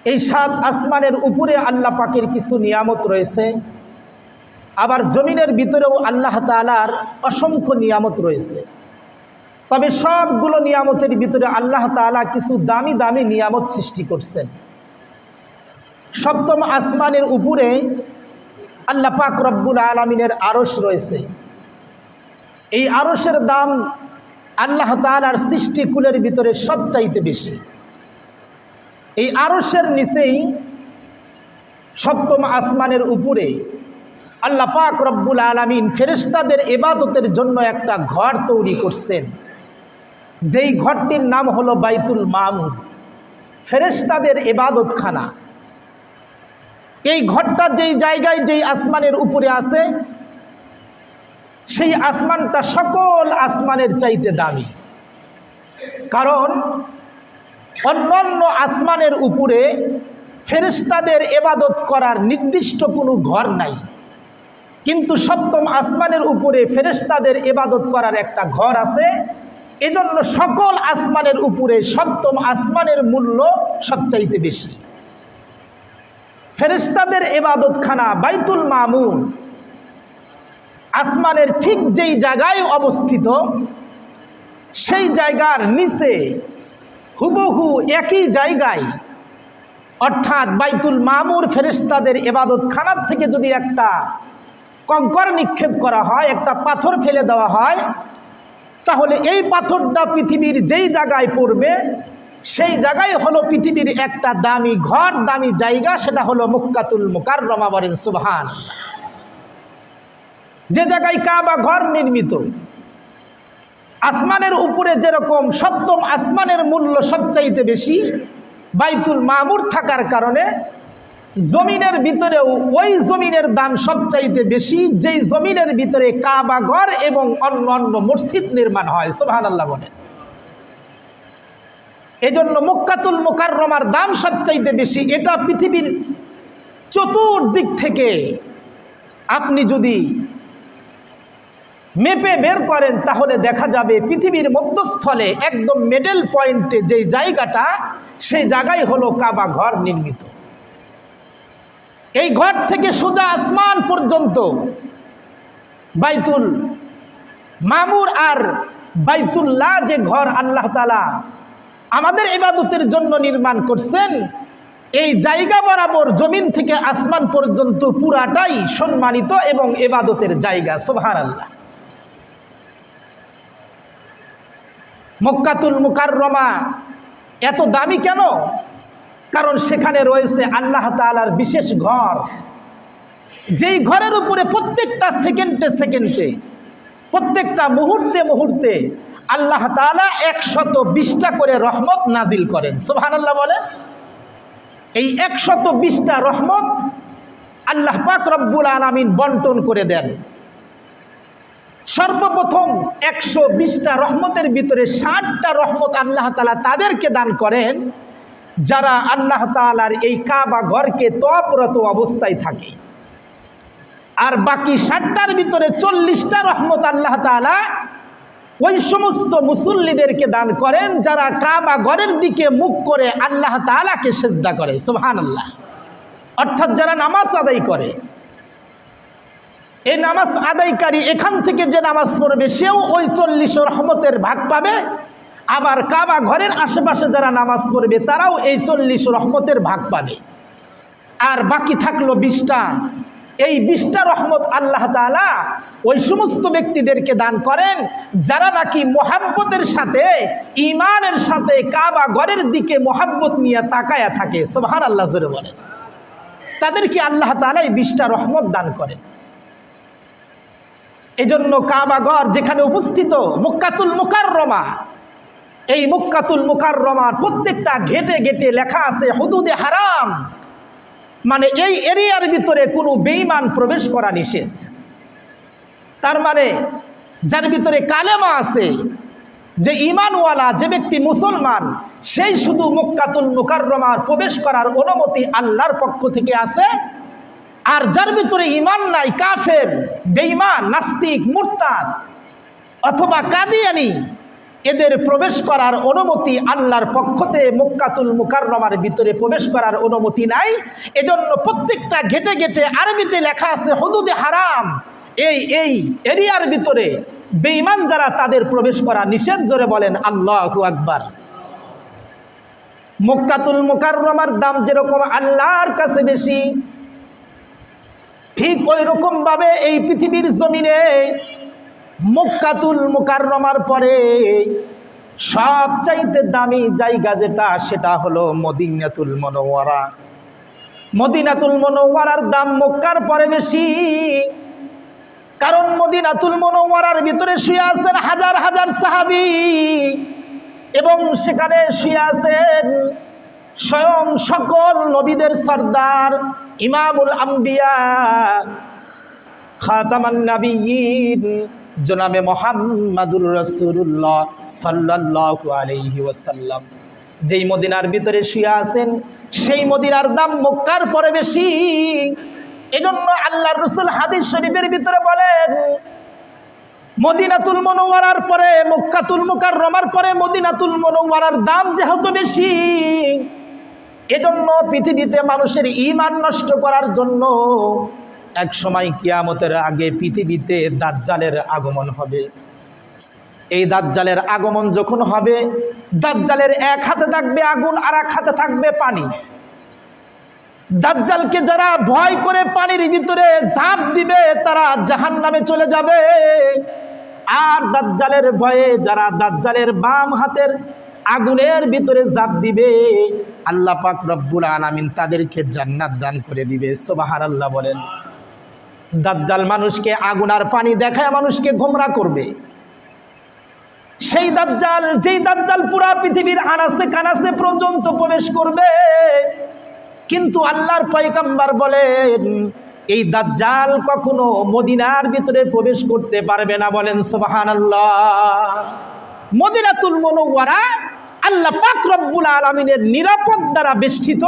এই ৭ আসমানের উপরে আল্লাহ পাকের কিছু নিয়ামত রয়েছে, আবার জমিনের ভিতরেও আল্লাহ তাআলার অসংখ্য নিয়ামত রয়েছে। তবে সবগুলো নিয়ামতের ভিতরে আল্লাহ তাআলা কিছু দামি দামি নিয়ামত সৃষ্টি করছেন। ৭ম আসমানের উপরে আল্লাহ পাক রব্বুল আলামিনের আরশ রয়েছে। এই আরশের দাম আল্লাহ তাআলার সৃষ্টিকুলের ভিতরে সবচাইতে বেশি। এই আরশের নিচেই ৭ম আসমানের উপরে আল্লাহ পাক রব্বুল আলামিন ফেরেশতাদের ইবাদতের জন্য একটা ঘর তৈরি করছেন, যেই ঘরটির নাম হলো বাইতুল মামুর, ফেরেশতাদের ইবাদতখানা। এই ঘরটা যেই জায়গায় যেই আসমানের উপরে আছে, সেই আসমানটা সকল আসমানের চাইতে দামি। কারণ অন্যান্য আসমানের উপরে ফেরেশতাদের ইবাদত করার নির্দিষ্ট কোনো ঘর নাই, কিন্তু ৭ম আসমানের উপরে ফেরেশতাদের ইবাদত করার একটা ঘর আছে। এজন্য সকল আসমানের উপরে ৭ম আসমানের মূল্য সবচাইতে বেশি। ফেরেশতাদের ইবাদতখানা বাইতুল মামুর আসমানের ঠিক যেই জায়গায় অবস্থিত, সেই জায়গার নিচে হুবহু একই জায়গায়, অর্থাৎ বাইতুল মামুর ফেরেশতাদের ইবাদতখানার থেকে যদি একটা কঙ্কর নিক্ষেপ করা হয়, একটা পাথর ফেলে দেওয়া হয়, তাহলে এই পাথরটা পৃথিবীর যেই জায়গায় পড়বে, সেই জায়গায় হলো পৃথিবীর একটা দামি ঘর, দামি জায়গা, সেটা হলো মক্কাতুল মুকাররমা। বলেন সুবহানাল্লাহ। যে জায়গায় কাবা ঘর নির্মিত। আসমানের উপরে যেরকম ৭ম আসমানের মূল্য সবচাইতে বেশি বাইতুল মামুর থাকার কারণে, জমিনের ভিতরেও ওই জমিনের দাম সবচাইতে বেশি, যেই জমিনের ভিতরে কাবা ঘর এবং অন্যান্য মসজিদ নির্মাণ হয়। সুবহানাল্লাহ বলেন। এজন্য মক্কাতুল মুকাররমার দাম সবচাইতে বেশি। এটা পৃথিবীর চতুর্দিক থেকে আপনি যদি মেপে বের করেন, তাহলে দেখা যাবে পৃথিবীর মধ্যস্থলে একদম মিডল পয়েন্টে যেই জায়গাটা, সেই জায়গায় হলো কাবা ঘর নির্মিত। এই ঘর থেকে সোজা আসমান পর্যন্ত বাইতুল মামুর আর বাইতুল্লাহ যে ঘর আল্লাহ তাআলা আমাদের ইবাদতের জন্য নির্মাণ করছেন, এই জায়গা বরাবর জমিন থেকে আসমান পর্যন্ত পুরাটাই সম্মানিত এবং ইবাদতের জায়গা। সুবহানাল্লাহ। মক্কাতুল মুকাররমা এত দামি কেন? কারণ সেখানে রয়েছে আল্লাহ তাআলার বিশেষ ঘর, যেই ঘরের উপরে প্রত্যেকটা সেকেন্ডে সেকেন্ডে, প্রত্যেকটা মুহূর্তে মুহূর্তে আল্লাহ তাআলা ১২০টা করে রহমত নাজিল করেন। সুবহানাল্লাহ বলে। এই ১২০টা রহমত আল্লাহ পাক রব্বুল আলামিন বন্টন করে দেন। সর্বপ্রথম ১২০টা রহমতের ভিতরে ৬০টা রহমত আল্লাহ তাআলা তাদেরকে দান করেন যারা আল্লাহ তাআলার এই কাবা ঘরকে তওয়াফরত অবস্থায় থাকে। আর বাকি ৬০টার ভিতরে ৪০টা রহমত আল্লাহ তাআলা ওই সমস্ত মুসল্লিদেরকে দান করেন যারা কাবা ঘরের দিকে মুখ করে আল্লাহ তাআলাকে সিজদা করে। সুবহানাল্লাহ। অর্থাৎ যারা নামাজ আদায় করে, এই নামাজ আদায়কারী এখান থেকে যে নামাজ পড়বে, সেও ওই ৪০ রহমতের ভাগ পাবে। আবার কাবা ঘরের আশেপাশে যারা নামাজ পড়বে, তারাও এই ৪০ রহমতের ভাগ পাবে। আর বাকি থাকলো ২০টা। এই ২০টা রহমত আল্লাহ তাআলা ওই সমস্ত ব্যক্তিদেরকে দান করেন যারা নাকি মোহাব্বতের সাথে, ঈমানের সাথে কাবা ঘরের দিকে মোহাব্বত নিয়ে তাকায়া থাকে। সুবহানাল্লাহ জোরে বলেন। তাদেরকে আল্লাহ তাআলা এই ২০টা রহমত দান করেন। এজন্য কাবা ঘর যেখানে উপস্থিত মক্কাতুল মুকাররমা, এই মক্কাতুল মুকাররমার প্রত্যেকটা ঘেটে ঘেটে লেখা আছে হুদুদে হারাম, মানে এই এরিয়ার ভিতরে কোনো বেঈমান প্রবেশ করা নিষেধ। তার মানে যার ভিতরে কালেমা আছে, যে ঈমানওয়ালা, যে ব্যক্তি মুসলমান, সেই শুধু মক্কাতুল মুকাররমার প্রবেশ করার অনুমতি আল্লাহর পক্ষ থেকে আছে। আর যার ভিতরে ঈমান নাই, কাফের, বেঈমান, নাস্তিক, মুরতাদ অথবা কাদিয়ানি, এদের প্রবেশ করার অনুমতি আল্লাহর পক্ষতে মক্কাতুল মুকাররমার ভিতরে প্রবেশ করার অনুমতি নাই। এজন্য প্রত্যেকটা ঘেটে ঘেটে আরবিতে লেখা আছে হুদুদে হারাম, এই এরিয়ার ভিতরে বেঈমান যারা তাদের প্রবেশ করা নিষেধ। জোরে বলেন আল্লাহু আকবার। মক্কাতুল মুকাররমার দাম যেরকম আল্লাহর কাছে বেশি, ঠিক ওই রকম ভাবে এই পৃথিবীর জমিনে মক্কাতুল মুকাররমার পরে সবচাইতে দামি জায়গা যেটা, সেটা হলো মদিনাতুল মুনাওয়ারা। মদিনাতুল মুনাওয়ারার দাম মক্কার পরে বেশি, কারণ মদিনাতুল মুনাওয়ারার ভিতরে শুয়ে আছেন হাজার হাজার সাহাবী, এবং সেখানে শুয়ে আছেন স্বয়ং সকল নবীদের সর্দার ইমামুল আম্বিয়া খাতামান নবিয়্যিন জনাবে মুহাম্মাদুর রাসূলুল্লাহ সাল্লাল্লাহু আলাইহি ওয়াসাল্লাম। যেই মদিনার ভিতরে শুয়ে আছেন সেই মদিনার দাম মক্কার পরে বেশি। এজন্য আল্লাহর রাসূল হাদিস শরীফের ভিতরে বলেন, মদিনাতুল মুনাওয়ারার পরে মক্কাতুল মুকাররমার পরে মদিনাতুল মুনাওয়ারার দাম যেহেতু বেশি, এজন্য পৃথিবীতে মানুষের ঈমান নষ্ট করার জন্য এক সময় কিয়ামতের আগে পৃথিবীতে দাজ্জালের আগমন হবে। এই দাজ্জালের আগমন যখন হবে, দাজ্জালের এক হাতে থাকবে আগুন আর এক হাতে থাকবে পানি। দাজ্জালকে যারা ভয় করে পানির ভিতরে ঝাঁপ দিবে তারা জাহান্নামে চলে যাবে, আর দাজ্জালের ভয়ে যারা দাজ্জালের বাম হাতের আগুনের ভিতরে ঝাঁপ দিবে আল্লাহ পাক রব্বুল আলামিন তাদেরকে জান্নাত দান করে দিবে। সুবহানাল্লাহ বলেন। দাজ্জাল মানুষকে আগুন আর পানি দেখায় মানুষকে গোমরা করবে। সেই দাজ্জাল, যেই দাজ্জাল পুরা পৃথিবীর আনাসে কানাসে পর্যন্ত প্রবেশ করবে, কিন্তু আল্লাহর পয়গম্বর বলেন এই দাজ্জাল কখনো মদিনার ভিতরে প্রবেশ করতে পারবে না। বলেন সুবহানাল্লাহ। মদিনাতুল মুনাওয়ারা আল্লাহ পাক রব্বুল আলামিনের নিরাপদ দ্বারা বেষ্টিত,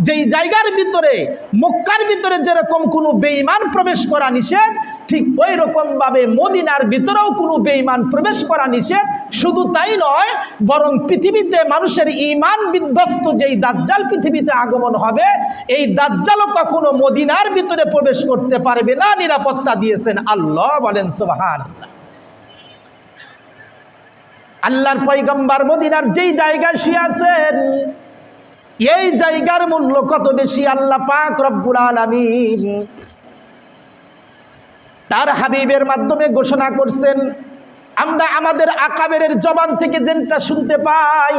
যেই জায়গার ভিতরে মক্কার ভিতরে যেরকম কোনো বেঈমান প্রবেশ করা নিষেধ, ঠিক ওই রকম ভাবে মদিনার ভিতরেও কোনো বেঈমান প্রবেশ করা নিষেধ। শুধু তাই নয়, বরং পৃথিবীতে মানুষের ঈমান বিধ্বস্ত যেই দাজ্জাল পৃথিবীতে আগমন হবে, এই দাজ্জালও কখনো মদিনার ভিতরে প্রবেশ করতে পারবে না, নিরাপত্তা দিয়েছেন আল্লাহ। বলেন সুবহানাল্লাহ। আল্লাহর পয়গম্বর মদিনার যেই জায়গায় শুয়ে আছেন, এই জায়গার মূল্য কত বেশি আল্লাহ পাক রব্বুল আলামিন তার হাবিবের মাধ্যমে ঘোষণা করছেন। আমরা আমাদের আকাবেরের জবান থেকে যেটা শুনতে পাই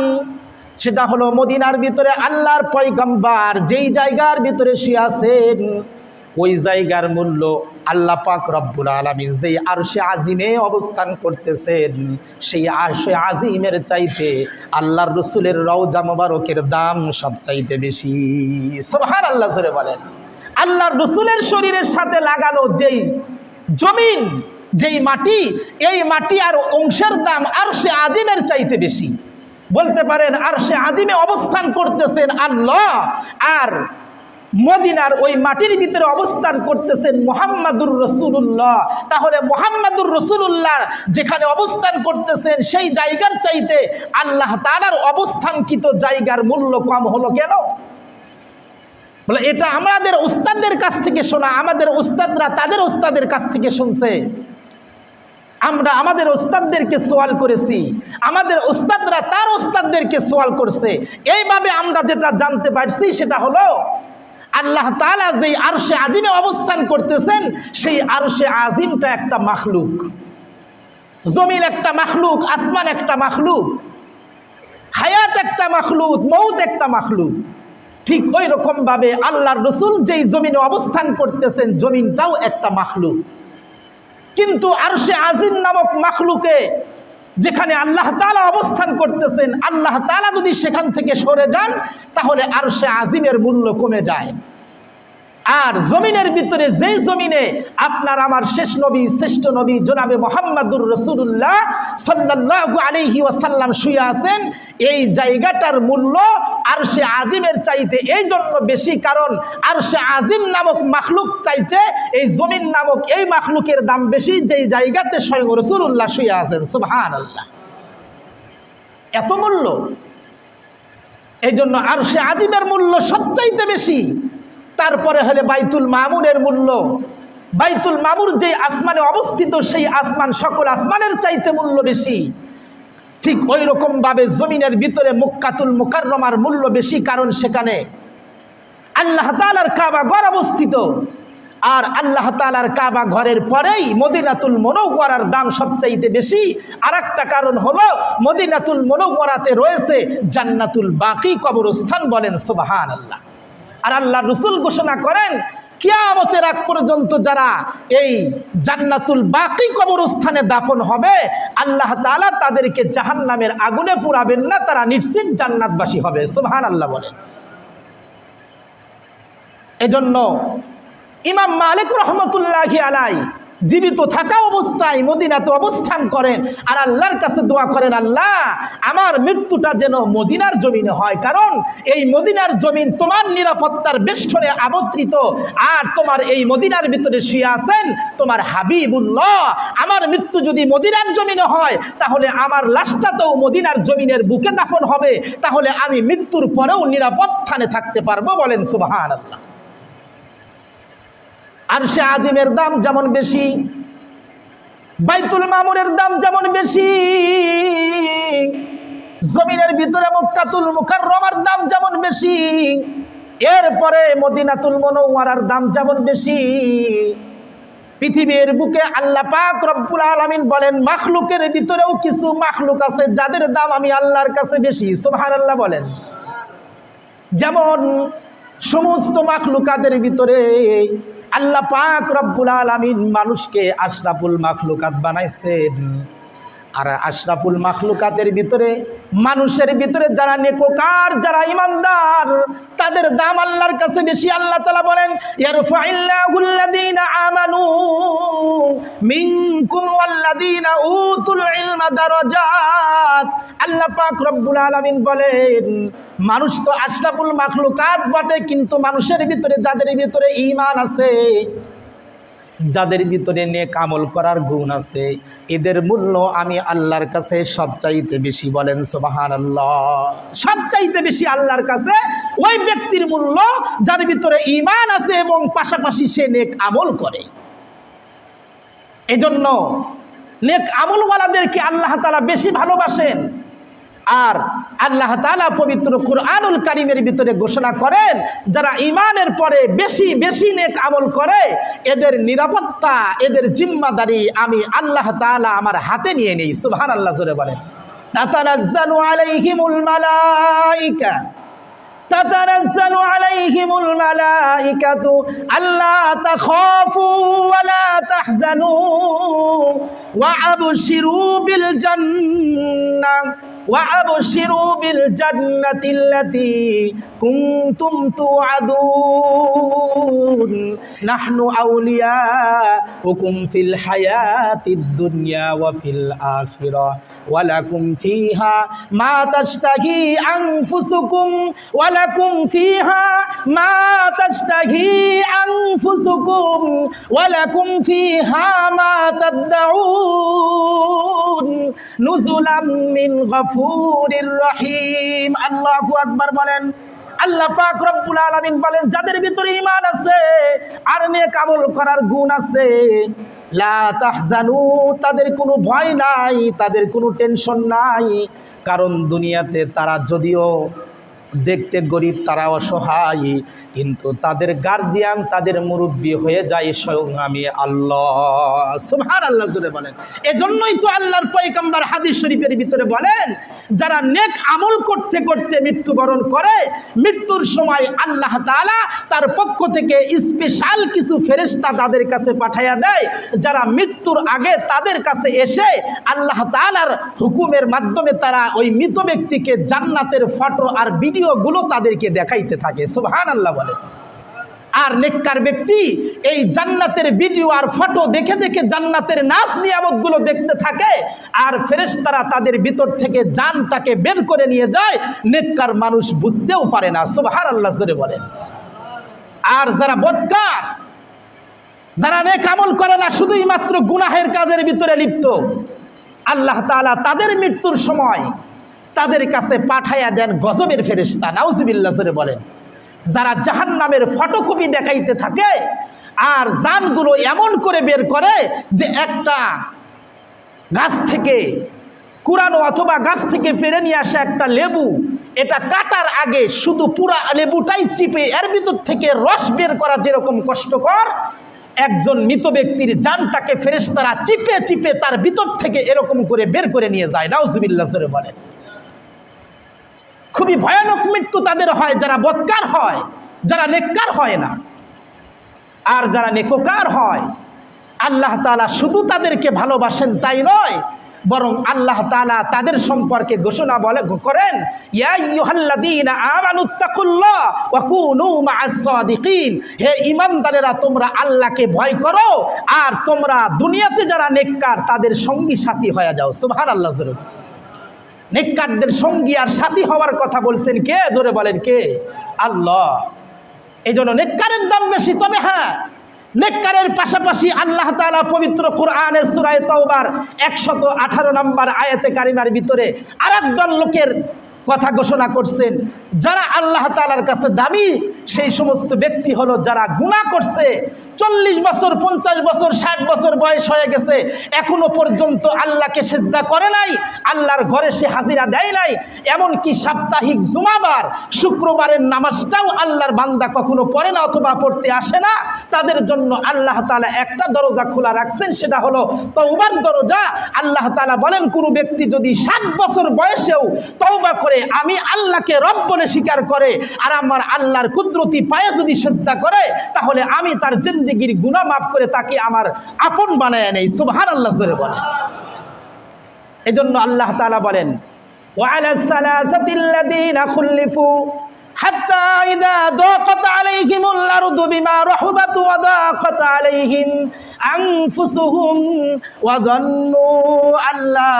সেটা হলো মদিনার ভিতরে আল্লাহর পয়গম্বর যেই জায়গার ভিতরে শুয়ে আছেন, ওই জায়গার মূল্য আল্লাহ পাক রব্বুল আলামিন যেই আরশে আজিমে অবস্থান করতেছেন, সেই আরশে আজিমের চাইতে আল্লাহর রাসূলের রওজা মোবারকের দাম সবচাইতে বেশি। সুবহানাল্লাহ জোরে বলেন। আল্লাহর রাসূলের শরীরের সাথে লাগানো যেই জমিন, যেই মাটি, এই মাটি আর অংশের দাম আরশে আজিমের চাইতে বেশি। বলতে পারেন আরশে আজিমে অবস্থান করতেছেন আল্লাহ, আর মদিনার ওই মাটির ভিতরে অবস্থান করতেছেন মুহাম্মাদুর রাসূলুল্লাহ। তাহলে মুহাম্মাদুর রাসূলুল্লাহ যেখানে অবস্থান করতেছেন সেই জায়গার চাইতে আল্লাহ তাআলার অবস্থানকৃত জায়গার মূল্য কম হলো কেন? বলে এটা আমাদের উস্তাদদের কাছ থেকে শোনা, আমাদের উস্তাদরা তাদের উস্তাদের কাছ থেকে শুনছে। আমরা আমাদের উস্তাদদেরকে সওয়াল করেছি, আমাদের উস্তাদরা তার উস্তাদদেরকে সওয়াল করছে। এইভাবে আমরা যেটা জানতে পারছি সেটা হলো আল্লাহ তাআলা যেই আরশে আজিমে অবস্থান করতেছেন, সেই আরশে আজিমটা একটা মাখলুক। জমিন একটা মাখলুক, আসমান একটা মাখলুক, হায়াত একটা মাখলুক, মউত একটা মাখলুক। ঠিক ওই রকম ভাবে আল্লাহর রাসূল যেই জমিনে অবস্থান করতেছেন, জমিনটাও একটা মাখলুক। কিন্তু আরশে আজিম নামক মাখলুকে যেখানে আল্লাহ তাআলা অবস্থান করতেছেন, আল্লাহ তাআলা যদি সেখান থেকে সরে যান তাহলে আরশে আজিমের মূল্য কমে যায়। আর জমিনের ভিতরে যেই জমিনে আপনার আমার শেষ নবী, শ্রেষ্ঠ নবী জনাবে মুহাম্মাদুর রাসূলুল্লাহ সাল্লাল্লাহু আলাইহি ওয়াসাল্লাম শুয়ে আছেন, এই জায়গাটার মূল্য আরশে আজিমের চাইতে এই জন্য বেশি, কারণ আরশে আজিম নামক মাখলুক চাইতে এই জমিন নামক এই মাখলুকের দাম বেশি, যেই জায়গাতে স্বয়ং রাসূলুল্লাহ শুয়ে আছেন। সুবহানাল্লাহ। এত মূল্য। এই জন্য আরশে আজিমের মূল্য সবচাইতে বেশি, তারপরে হলে বাইতুল মামুরের মূল্য। বাইতুল মামুর যে আসমানে অবস্থিত, সেই আসমান সকল আসমানের চাইতে মূল্য বেশি। ঠিক ওই রকম ভাবে জমিনের ভিতরে মক্কাতুল মুকাররমার মূল্য বেশি, কারণ সেখানে আল্লাহ তাআলার কাবা ঘর অবস্থিত। আর আল্লাহ তাআলার কাবা ঘরের পরেই মদিনাতুল মুনাওয়ারার দাম সবচাইতে বেশি। আর একটা কারণ হলো মদিনাতুল মুনাওয়ারাতে রয়েছে জান্নাতুল বাকি কবরস্থান। বলেন সুবহানাল্লাহ। আর আল্লাহ রাসূল ঘোষণা করেন, কিয়ামতের আগ পর্যন্ত যারা এই জান্নাতুল বাকি কবরস্থানে দাফন হবে, আল্লাহ তাআলা তাদেরকে জাহান্নামের আগুনে পোড়াবেন না, তারা নিশ্চিত জান্নাতবাসী হবে। সুবহানাল্লাহ বলেন। এজন্য ইমাম মালিক রহমতুল্লাহি আলাই জীবিত থাকা অবস্থায় মদিনাতে অবস্থান করেন আর আল্লাহর কাছে দোয়া করেন, আল্লাহ আমার মৃত্যুটা যেন মদিনার জমিনে হয়, কারণ এই মদিনার জমিন তোমার নিরাপত্তার বেষ্টনে আবদ্ধ, আর তোমার এই মদিনার ভিতরে শুয়ে আছেন তোমার হাবিবুল্লাহ। আমার মৃত্যু যদি মদিনার জমিনে হয়, তাহলে আমার লাশটাতেও মদিনার জমিনের বুকে দাফন হবে, তাহলে আমি মৃত্যুর পরেও নিরাপদ স্থানে থাকতে পারবো। বলেন সুবহানাল্লাহ। আরশে আজিমের দাম যেমন বেশি, বাইতুল মামুরের দাম যেমন বেশি, জমিনের ভিতরে মক্কাতুল মুকাররমার দাম যেমন বেশি, এরপরে মদিনাতুল মুনাওয়ারার দাম যেমন বেশি। পৃথিবীর বুকে আল্লাহ পাক রব্বুল আলামিন বলেন, মাখলুকের ভিতরেও কিছু মাখলুক আছে যাদের দাম আমি আল্লাহর কাছে বেশি। সুবহানাল্লাহ বলেন। যেমন সমস্ত মাখলুকাতের ভিতরে আল্লাহ পাক রব্বুল আলামিন মানুষকে আশরাফুল মাখলুকাত বানাইছেন। আর আশরাফুল মাখলুকাতের ভিতরে মানুষের ভিতরে যারা নেককার, যারা ঈমানদার, তাদের দাম আল্লাহর কাছে বেশি। আল্লাহ তাআলা বলেন, ইয়ারফাইল্লাহুল্লাযীনা আমানু মিনকুম ওয়াল্লাযীনা উতুল ইলমা দারাজাত। আল্লাহ পাক রব্বুল আলামিন বলেন, মানুষ তো আশরাফুল মাখলুকাত বটে, কিন্তু মানুষের ভিতরে যাদের ভিতরে ঈমান আছে, যাদের ভিতরে নেক আমল করার গুণ আছে, এদের মূল্য আমি আল্লাহর কাছে সবচাইতে বেশি। বলেন সুবহানাল্লাহ। সবচাইতে বেশি আল্লাহর কাছে ওই ব্যক্তির মূল্য যার ভিতরে ঈমান আছে এবং পাশাপাশি সে নেক আমল করে। এজন্য নেক আমলওয়ালাদেরকে আল্লাহ তাআলা বেশি ভালোবাসেন। আর আল্লাহ তাআলা পবিত্র কুরআনুল কারীমের ভিতরে ঘোষণা করেন, যারা ঈমানের পরে বেশি বেশি নেক আমল করে, এদের নিরাপত্তা, এদের জিম্মাদারি আমি আল্লাহ তাআলা আমার হাতে নিয়ে নেই। সুবহানাল্লাহ জোরে বলেন। তাতানাজ্জালু আলাইহিমুল মালাইকা, তাতানাজ্জালু আলাইহিমুল মালাইকাতু আল্লা তাখাফু ওয়া লা তাহজানু ওয়া আবশিরু বিল জান্নাহ وَأَبْشِرُوا بِالْجَنَّةِ الَّتِي كُنْتُمْ تُوعَدُونَ نَحْنُ أَوْلِيَاؤُكُمْ فِي الْحَيَاةِ الدُّنْيَا وَفِي الْآخِرَةِ وَلَكُمْ فِيهَا مَا تَشْتَهِي أَنفُسُكُمْ وَلَكُمْ فِيهَا مَا تَشْتَهِي أَنفُسُكُمْ وَلَكُمْ فِيهَا مَا تَدَّعُونَ نُزُلًا مِّنْ গফুরির রহিম। আল্লাহু আকবার বলেন। আল্লাহ পাক রব্বুল আলামিন বলেন, যাদের ভিতরে ঈমান আছে আর নেক আমল করার গুণ আছে, লা তাহজানু, তাদের কোনো ভয় নাই, তাদের কোনো টেনশন নাই। কারণ দুনিয়াতে তারা যদিও দেখতে গরিব, তারা অসহায়, কিন্তু তাদের গার্জিয়ান, তাদের মুরব্বী হয়ে যায় স্বয়ং আমি আল্লাহ। সুবহানাল্লাহ জোরে বলেন। এজন্যই তো আল্লাহর পয়গম্বর হাদিস শরীফের ভিতরে বলেন, যারা নেক আমল করতে করতে মৃত্যুবরণ করে, মৃত্যুর সময় আল্লাহ তাআলা তার পক্ষ থেকে স্পেশাল কিছু ফেরেশতা তাদের কাছে পাঠাইয়া দেয়, যারা মৃত্যুর আগে তাদের কাছে এসে আল্লাহ তাআলার হুকুমের মাধ্যমে তারা ওই মৃত ব্যক্তিকে জান্নাতের ফটো আর ভিডিওগুলো তাদেরকে দেখাইতে থাকে। সুবহানাল্লাহ বলে। আর নেককার ব্যক্তি এই জান্নাতের ভিডিও আর ফটো দেখে দেখে জান্নাতের নাজ নিয়ামতগুলো দেখতে থাকে, আর ফেরেশতারা তাদের ভিতর থেকে জানটাকে বের করে নিয়ে যায়, নেককার মানুষ বুঝতেও পারে না। সুবহানাল্লাহ জোরে বলেন। আর যারা বদকার, যারা নেক আমল করে না, শুধুই মাত্র গুনাহের কাজের ভিতরে লিপ্ত, আল্লাহ তাআলা তাদের মৃত্যুর সময় তাদের কাছে পাঠাইয়া দেন গজবের ফেরেশতা। নাউজুবিল্লাহ করে বলেন। যারা জাহান্নামের ফটোকপি দেখাইতে থাকে আর জানগুলো এমন করে বের করে যে একটা গাছ থেকে কুড়ানো অথবা গাছ থেকে পেরে নিয়ে আসা একটা লেবু, এটা কাটার আগে শুধু পুরা লেবুটাই চিপে এর ভিতর থেকে রস বের করা যেরকম কষ্টকর, একজন মৃত ব্যক্তির জানটাকে ফেরেশতারা চিপে চিপে তার ভিতর থেকে এরকম করে বের করে নিয়ে যায়। নাউজুবিল্লাহ করে বলেন। খুবই ভয়ানক মৃত্যু তাদের হয় যারা বদকার হয়, যারা নেককার হয় না। আর যারা নেককার হয় আল্লাহ তাআলা শুধু তাদেরকে ভালোবাসেন তাই নয়, বরং আল্লাহ তাআলা তাদের সম্পর্কে ঘোষণা করেন, ইয়া আইয়ুহাল্লাযীনা আমানুত্তাকুল্লাহ ওয়া কুনু মা'আস সাদিকিন। হে ঈমানদারেরা, তোমরা আল্লাহকে ভয় করো আর তোমরা দুনিয়াতে যারা নেককার তাদের সঙ্গী সাথী হয়ে যাও। সুবহানাল্লাহ। জোরে নেককারদের সঙ্গী আর সাথী হওয়ার কথা বলছেন কে? জোরে বলেন কে? আল্লাহ। এই জন্য নেককারের দাম বেশি। তবে হ্যাঁ, নেককারের পাশাপাশি আল্লাহ তাআলা পবিত্র কোরআনের সূরা তাওবার 118 নম্বর আয়াতে কারিমার ভিতরে আরেক দল লোকের কথা ঘোষণা করছেন যারা আল্লাহ তাআলার কাছে দামি। সেই সমস্ত ব্যক্তি হলো যারা গুনাহ করছে, 40 বছর 50 বছর 60 বছর বয়স হয়ে গেছে, এখনো পর্যন্ত আল্লাহকে সিজদা করে নাই, আল্লাহর ঘরে সে হাজিরা দেয় নাই, এমনকি সাপ্তাহিক জুমাবার শুক্রবারের নামাজটাও আল্লাহর বান্দা কখনো পড়ে না অথবা পড়তে আসে না। তাদের জন্য আল্লাহ তাআলা একটা দরজা খোলা রাখছেন, সেটা হলো তওবার দরজা। আল্লাহ তাআলা বলেন, কোনো ব্যক্তি যদি 60 বছর বয়সেও তওবা করে আমি আল্লাহকে রব বলে স্বীকার করে আর আমার আল্লাহর কুদরতি পায়ে যদি সিজদা করে, তাহলে আমি তার জিন্দেগীর গুনাহ মাফ করে তাকে আমার আপন বানায় নেই। সুবহানাল্লাহ জোরে বলেন। এজন্য আল্লাহ তাআলা বলেন, ওয়া'আলা সালাসাতিল্লাযীনা খুল্লিফু হাত্তা ইযা দাকাত আলাইহিমুল আরদু বিমা রাহুবাত ওয়া দাকাত আলাইহিম আনফুসুহুম ওয়া যান্নু আল্লা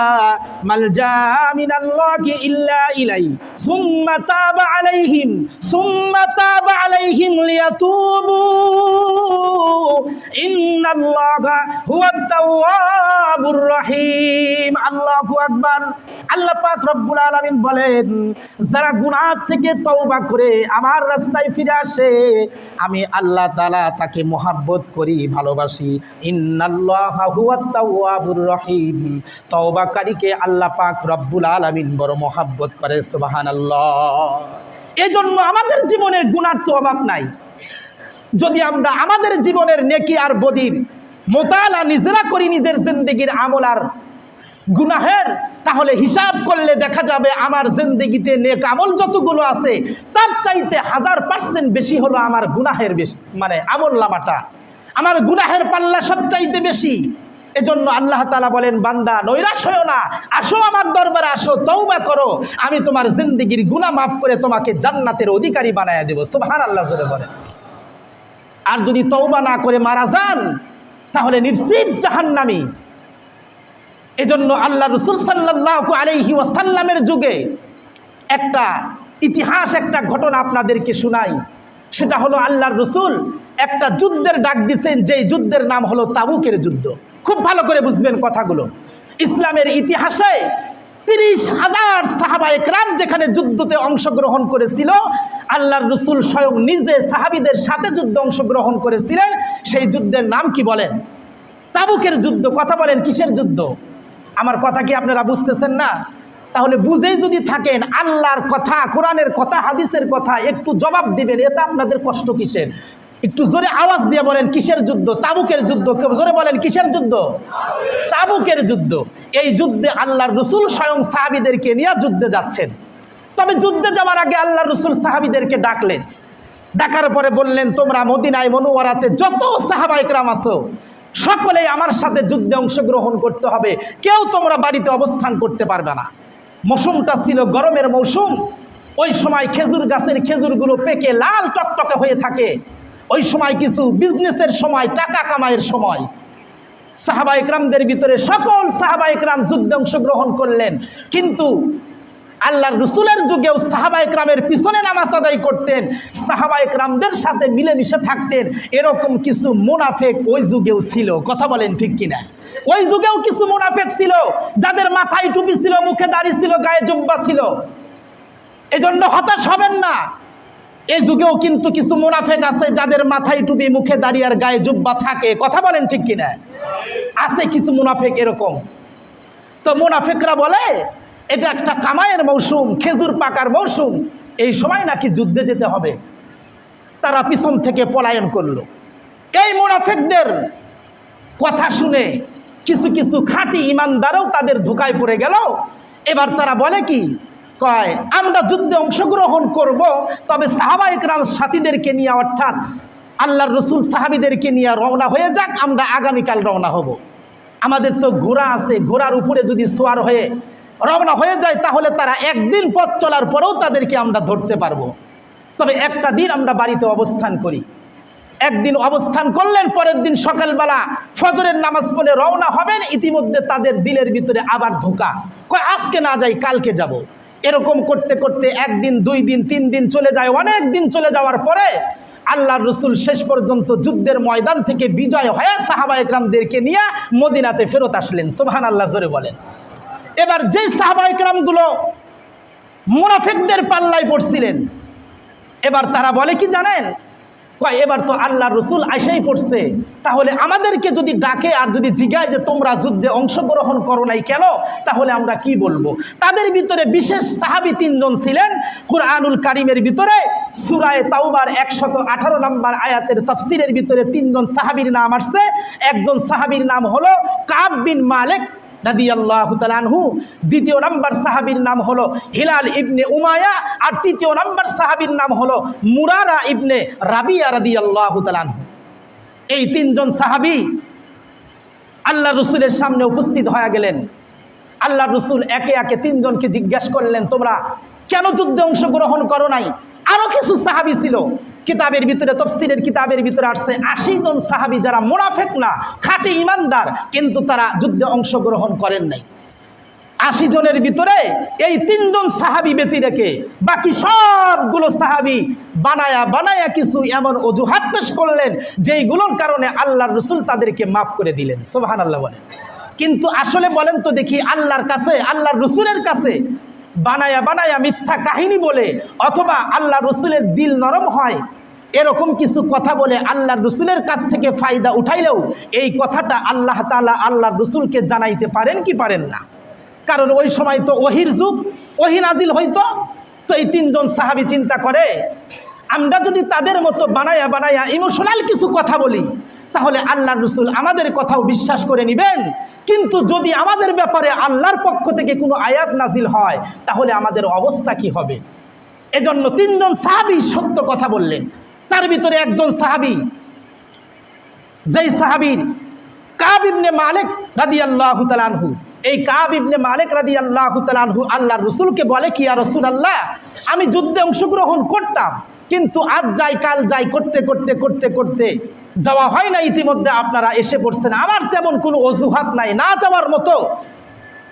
মালজা মিনাল্লাহি ইল্লা ইলাইহি সুম্মা তাবা আলাইহিম লিয়াতুবু ইন্নাল্লাহা হুয়াত তাওয়াবুর রহিম। আল্লাহু আকবার। আল্লাহ পাক রব্বুল আলামিন বলেন, যারা গুনাহ থেকে তওবা করে আমার রাস্তায় ফিরে আসে, আমি আল্লাহ তাআলা তাকে মহব্বত করি, ভালোবাসি। ইন্নাল্লাহা হুয়াত তাওয়াবুর রহিম। তওবাকারীকে আল্লাহ পাক রব্বুল আলামিন বড় মহব্বত করে। সুবহানাল্লাহ। এজন্য আমাদের জীবনের গুনার তো অভাব নাই। যদি আমরা আমাদের জীবনের নেকি আর বদির মোতালা নিজেরা করি, নিজের জিন্দেগির আমল আর গুনাহের, তাহলে হিসাব করলে দেখা যাবে আমার জিন্দেগিতে নেক আমল যতগুলো আছে তার চাইতে 1000% বেশি হলো আমার গুনাহের বেশি, মানে আমল নামাটা, আমার গুনাহের পাল্লা সব চাইতে বেশি। এজন্য আল্লাহ তাআলা বলেন, বান্দা নৈরাশ হয়ো না, আসো আমার দরবারে আসো, তওবা করো, আমি তোমার জিন্দেগির গুনাহ মাফ করে তোমাকে জান্নাতের অধিকারী বানায়া দেব। সুবহানাল্লাহ জোরে বলেন। আর যদি তওবা না করে মারা যান তাহলে নিশ্চিত জাহান্নামী। এজন্য আল্লাহ রাসূল সাল্লাল্লাহু আলাইহি ওয়াসাল্লামের যুগে একটা ইতিহাস, একটা ঘটনা আপনাদেরকে শোনাই। সেটা হলো আল্লাহর রাসূল একটা যুদ্ধের ডাক দিয়েছেন, যেই যুদ্ধের নাম হলো তাবুকের যুদ্ধ। খুব ভালো করে বুঝবেন কথাগুলো। ইসলামের ইতিহাসে 30,000 সাহাবায়ে কেরাম যেখানে যুদ্ধতে অংশগ্রহণ করেছিল, আল্লাহর রাসূল স্বয়ং নিজে সাহাবীদের সাথে যুদ্ধে অংশগ্রহণ করেছিলেন। সেই যুদ্ধের নাম কি বলেন? তাবুকের যুদ্ধ। কথা বলেন, কিসের যুদ্ধ? আমার কথা কি আপনারা বুঝতেছেন না? তাহলে বুঝেই যদি থাকেন আল্লাহর কথা, কোরআনের কথা, হাদিসের কথা, একটু জবাব দিবেন। এতে আপনাদের কষ্ট কিসের? একটু জোরে আওয়াজ দিয়ে বলেন, কিসের যুদ্ধ? তাবুকের যুদ্ধ। জোরে বলেন, কিসের যুদ্ধ? তাবুকের যুদ্ধ। এই যুদ্ধে আল্লাহর রাসূল স্বয়ং সাহাবীদেরকে নিয়ে যুদ্ধে যাচ্ছেন। তবে যুদ্ধে যাওয়ার আগে আল্লাহর রাসূল সাহাবীদেরকে ডাকলেন। ডাকার পরে বললেন, তোমরা মদিনায় মুনাওয়ারাতে যত সাহাবায়ে কেরাম আছো সকলেই আমার সাথে যুদ্ধে অংশগ্রহণ করতে হবে, কেউ তোমরা বাড়িতে অবস্থান করতে পারবে না। মৌসুমটা ছিল গরমের মৌসুম। ওই সময় খেজুর গাছের খেজুরগুলো পেকে লাল টকটকে হয়ে থাকে। ওই সময় কিছু বিজনেসের সময়, টাকা কামাইয়ের সময়। সাহাবায়ে কেরামদের ভিতরে সকল সাহাবায়ে কেরাম যুদ্ধে অংশগ্রহণ করলেন, কিন্তু আল্লাহর রসুলের যুগেও সাহাবা একরামের পিছনে নামাজ আদায় করতেন, সাহাবা একরামদের সাথে মিলেমিশে থাকতেন। এরকম কিছু মুনাফিক ওই যুগেও ছিল, কথা বলেন ঠিক কিনা? ওই যুগেও কিছু মুনাফিক ছিল যাদের মাথায় টুপি ছিল, মুখে দাড়ি ছিল, গায়ে জুব্বা ছিল। এজন্য হতাশ হবেন না। এই যুগেও কিন্তু কিছু মুনাফিক আছে যাদের মাথায় টুপি, মুখে দাড়ি আর গায়ে জুব্বা থাকে, কথা বলেন ঠিক কিনা? আছে কিছু মুনাফিক এরকম। তো মুনাফিকরা বলে এটা একটা কামাইয়ের মৌসুম, খেজুর পাকার মৌসুম, এই সময় নাকি যুদ্ধে যেতে হবে। তারা পিছন থেকে পলায়ন করলো। এই মুনাফিকদের কথা শুনে কিছু কিছু খাঁটি ইমানদারও তাদের ধোঁকায় পড়ে গেল। এবার তারা বলে কি, কয় আমরা যুদ্ধে অংশগ্রহণ করব, তবে সাহাবা একরাম সাথীদেরকে নিয়ে, অর্থাৎ আল্লাহর রসুল সাহাবীদেরকে নিয়ে রওনা হয়ে যাক, আমরা আগামীকাল রওনা হব। আমাদের তো ঘোড়া আছে, ঘোড়ার উপরে যদি সোয়ার হয়ে রওনা হয়ে যায় তাহলে তারা একদিন পথ চলার পরেও তাদেরকে আমরা ধরতে পারবো। তবে একটা দিন আমরা বাড়িতে অবস্থান করি। একদিন অবস্থান করলেন, পরের দিন সকালবেলা ফজরের নামাজ পড়ে রওনা হবেন। ইতিমধ্যে তাদের দিলের ভিতরে আবার ধোঁকা, কয় আজকে না যাই কালকে যাব। এরকম করতে করতে একদিন, 2 দিন, 3 দিন চলে যায়। অনেক দিন চলে যাওয়ার পরে আল্লাহর রসুল শেষ পর্যন্ত যুদ্ধের ময়দান থেকে বিজয় হয়ে সাহাবা একরামদেরকে নিয়ে মদিনাতে ফেরত আসলেন। সুবহানাল্লাহ জোরে বলেন। এবার যেই সাহাবা একরামগুলো মুনাফিকদের পাল্লায় পড়ছিলেন, এবার তারা বলে কি জানেন, কয় এবার তো আল্লাহর রসুল আইসাই পড়ছে, তাহলে আমাদেরকে যদি ডাকে আর যদি জিজ্ঞাসা যে তোমরা যুদ্ধে অংশগ্রহণ করো নাই কেন, তাহলে আমরা কি বলবো? তাদের ভিতরে বিশেষ সাহাবী 3 জন ছিলেন। কুরআনুল কারীমের ভিতরে সূরা তাওবার 118 নম্বর আয়াতের তাফসীরের ভিতরে 3 জন সাহাবীর নাম আসছে। একজন সাহাবীর নাম হলো কাব বিন মালিক রাদিয়াল্লাহু তাআলা আনহু, দ্বিতীয় নাম্বার সাহাবীর নাম হলো হিলাল ইবনে উমায়া, আর তৃতীয় নাম্বার সাহাবীর নাম হলো মুরারা ইবনে রাবিয়া রাদিয়াল্লাহু তাআলা আনহু। এই 3 জন সাহাবী আল্লাহ রসুলের সামনে উপস্থিত হয়ে গেলেন। আল্লাহ রসুল একে একে 3 জনকে জিজ্ঞাসা করলেন, তোমরা কেন যুদ্ধে অংশগ্রহণ করো নাই? আরো কিছু সাহাবী ছিল, কিতাবের ভিতরে, তফসিরের কিতাবের ভিতরে আসছে 80 জন সাহাবী যারা মুনাফিক না, খাঁটি ইমানদার, কিন্তু তারা যুদ্ধে অংশগ্রহণ করেন নাই। 80 জনের ভিতরে এই 3 জন সাহাবী ব্যতী রেখে বাকি সবগুলো সাহাবী বানায়া বানায়া কিছু এমন অজুহাত পেশ করলেন যেইগুলোর কারণে আল্লাহর রসুল তাদেরকে মাফ করে দিলেন। সুবহানাল্লাহ বলেন। কিন্তু আসলে বলেন তো দেখি, আল্লাহর কাছে, আল্লাহর রসুলের কাছে বানায়া বানায়া মিথ্যা কাহিনী বলে, অথবা আল্লাহ রসুলের দিল নরম হয় এরকম কিছু কথা বলে আল্লাহর রসুলের কাছ থেকে ফায়দা উঠাইলেও এই কথাটা আল্লাহ তাআলা আল্লাহর রসুলকে জানাইতে পারেন কি পারেন না? কারণ ওই সময় তো ওহির যুগ, ওহি নাজিল হইতো। তো এই 3 জন সাহাবী চিন্তা করে, আমরা যদি তাদের মতো বানায়া বানায়া ইমোশনাল কিছু কথা বলি তাহলে আল্লাহর রসুল আমাদের কথাও বিশ্বাস করে নেবেন, কিন্তু যদি আমাদের ব্যাপারে আল্লাহর পক্ষ থেকে কোনো আয়াত নাজিল হয় তাহলে আমাদের অবস্থা কি হবে? এজন্য 3 জন সাহাবী সত্য কথা বললেন। তার ভিতরে একজন সাহাবী, যেই সাহাবীর কাব ইবনে মালিক রাদিয়াল্লাহু তাআলা আনহু, এই কাব ইবনে মালিক রাদিয়াল্লাহু তাআলা আনহু আল্লাহর রসুলকে বলে কি, ইয়া রাসূলুল্লাহ, আমি যুদ্ধে অংশগ্রহণ করতাম, কিন্তু আজ যাই কাল যাই করতে করতে করতে করতে যাওয়া হয় না। ইতিমধ্যে আপনারা এসে পড়ছেন, আমার তেমন কোনো অজুহাত নাই, না যাওয়ার মতো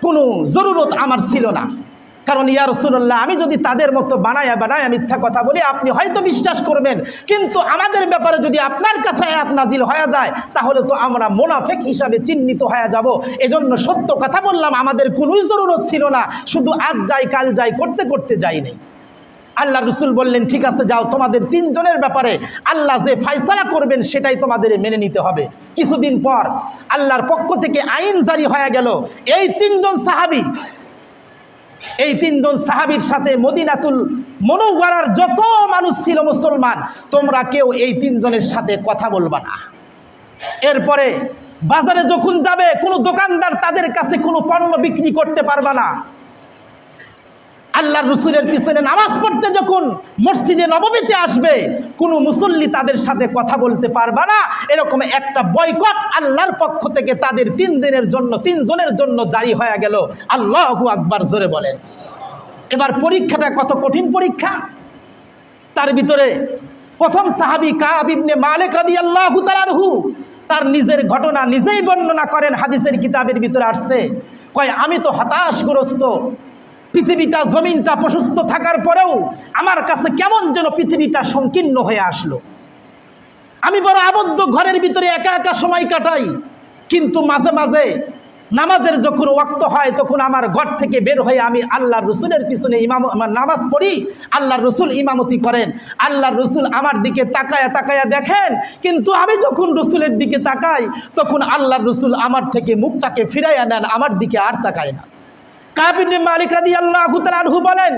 কোনো জরুরত আমার ছিল না। কারণ ইয়া রাসূলুল্লাহ, আমি যদি তাদের মতো বানায়া বানায়া মিথ্যা কথা বলি আপনি হয়তো বিশ্বাস করবেন, কিন্তু আমাদের ব্যাপারে যদি আপনার কাছে আয়াত নাজিল হয়ে যায় তাহলে তো আমরা মুনাফিক হিসাবে চিহ্নিত হয়ে যাব। এজন্য সত্য কথা বললাম, আমাদের কোনো জরুরত ছিল না, শুধু আজ যাই কাল যাই করতে করতে যাই নাই। আল্লাহ রসুল বললেন, ঠিক আছে যাও, তোমাদের 3 জনের ব্যাপারে আল্লাহ যে ফায়সালা করবেন সেটাই তোমাদের মেনে নিতে হবে। কিছুদিন পর আল্লাহর পক্ষ থেকে আইন জারি হয়ে গেল। এই 3 জন সাহাবী, এই 3 জন সাহাবীর সাথে মদিনাতুল মুনাওয়ারার যত মানুষ ছিল মুসলমান, তোমরা কেউ এই 3 জনের সাথে কথা বলবা না। এরপরে বাজারে যখন যাবে কোনো দোকানদার তাদের কাছে কোনো পণ্য বিক্রি করতে পারবা না। আল্লাহর রসুলের পিছনে নামাজ পড়তে যখন মসজিদে নববীতে আসবে কোনো মুসল্লি তাদের সাথে কথা বলতে পারবে না। এরকম একটা বয়কট আল্লাহর পক্ষ থেকে তাদের 3 দিনের জন্য, 3 জনের জন্য জারি হয়ে গেল। আল্লাহু আকবার জোরে বলেন। এবার পরীক্ষাটা কত কঠিন পরীক্ষা। তার ভিতরে প্রথম সাহাবী কাব ইবনে মালিক রাদিয়াল্লাহু তাআলা আনহু তার নিজের ঘটনা নিজেই বর্ণনা করেন। হাদিসের কিতাবের ভিতরে আসছে, কয় আমি তো হতাশগ্রস্ত, পৃথিবীটা জমিনটা প্রশস্ত থাকার পরেও আমার কাছে কেমন যেন পৃথিবীটা সংকীর্ণ হয়ে আসলো। আমি বড় আবদ্ধ ঘরের ভিতরে একা একা সময় কাটাই, কিন্তু মাঝে মাঝে নামাজের যখন ওয়াক্ত হয় তখন আমার ঘর থেকে বের হয়ে আমি আল্লাহর রসুলের পিছনে নামাজ পড়ি। আল্লাহর রসুল ইমামতি করেন, আল্লাহর রসুল আমার দিকে তাকায়া তাকায়া দেখেন, কিন্তু আমি যখন রসুলের দিকে তাকাই তখন আল্লাহর রসুল আমার থেকে মুখটাকে ফিরাইয়া নেন, আমার দিকে আর তাকায় না। কাব ইবনে মালিক রাদিয়াল্লাহু তাআলা আনহু বলেন,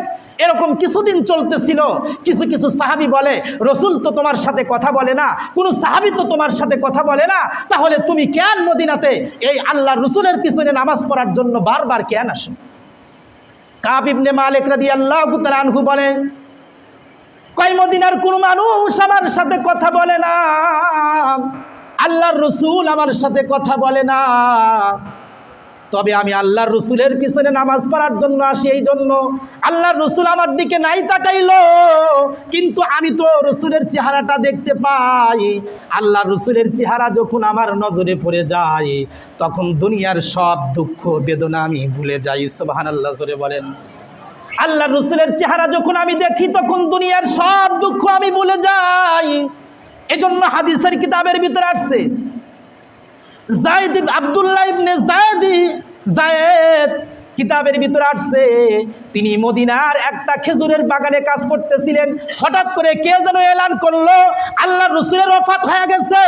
এরকম কিছুদিন চলতেছিল। কিছু কিছু সাহাবী বলে, রসুল তো তোমার সাথে কথা বলে না, কোনো সাহাবী তো তোমার সাথে কথা বলে না, তাহলে তুমি কেন মদিনাতে এই আল্লাহর রসুলের পিছনে নামাজ পড়ার জন্য বারবার কেন আসো? কাব ইবনে মালিক রাদিয়াল্লাহু তাআলা আনহু বলেন, কয় মদিনার কোনো মানুষ আমার সাথে কথা বলে না, আল্লাহর রসুল আমার সাথে কথা বলে না, তবে আমি আল্লাহর রসুলের পিছনে নামাজ পড়ার জন্য আসি। এই জন্য আল্লাহর রসুল আমার দিকে নাই তাকাইলো, কিন্তু আমি তো রসুলের চেহারাটা দেখতে পাই। আল্লাহর রসুলের চেহারা যখন আমার নজরে পড়ে যায় তখন দুনিয়ার সব দুঃখ বেদনা আমি ভুলে যাই। সুবহানাল্লাহ জোরে বলেন। আল্লাহর রসুলের চেহারা যখন আমি দেখি তখন দুনিয়ার সব দুঃখ আমি ভুলে যাই। এজন্য হাদিসের কিতাবের ভিতরে আসছে, আব্দুল্লাহ ইবনে যায়েদ কিতাবের ভিতরে আসছে, তিনি মদিনার একটা খেজুরের বাগানে কাজ করতেছিলেন। হঠাৎ করে কে যেন এলান করলো, আল্লাহর রসুলের ওফাত হয়ে গেছে,